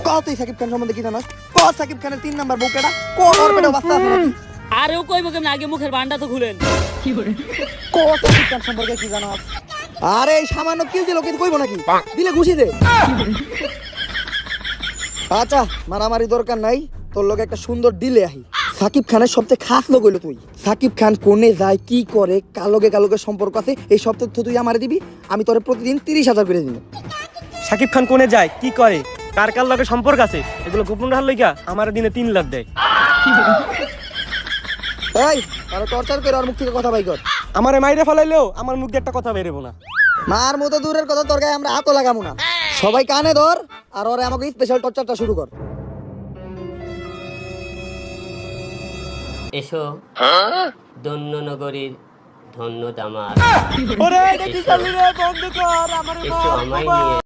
কত সাকিব খান সম্বন্ধে কি জানাস? কত সাকিব খানের 3 নাম্বার বউকেটা কত ওর পেটে বাচ্চা আছে নাকি? আরেও কইবো কেমন আগে মুখের ভান্ডা তো খুলেন। কত সাকিব খান সম্পর্কে কি জানাস? আরে এই সামান্য কিল দিল কিন্তু কইবো নাকি? দিলে ঘুষি দে। আচ্ছা মারামারি দরকার নাই, তোর লগে একটা সুন্দর ডিলে আহি। সাকিব খানের সবচেয়ে খাস লোক হইলো তুই। সাকিব খান কোনে যায়, কি করে, কার লগে সম্পর্ক আছে, এই সব তথ্য তুই আমারে দিবি। আমি তোরে প্রতিদিন 30,000 করে দিব। সাকিব খান কোনে যায়, কি করে, কার লগে সম্পর্ক আছে, এগুলো গোপন রাখার লইগা আমার দিনে 3 লাখ দেয়। এই আরে টর্চার করে আর মুখ থেকে কথা বাই কর। আমারে মাইরে ফেলাইলেও আমার মুখ দিয়ে একটা কথা বেরোবো না। মার মতো দূরের কথা, তোর গায়ে আমরা হাতও লাগামু না। সবাই কানে ধর আর ওরে আমাকে স্পেশাল টর্চারটা শুরু কর। এসো ধন্য নগরীর ধন্য দামার, ওরে এটা কি চালু রে, বন্ধ কর আমারে এসো আমায় নিয়ে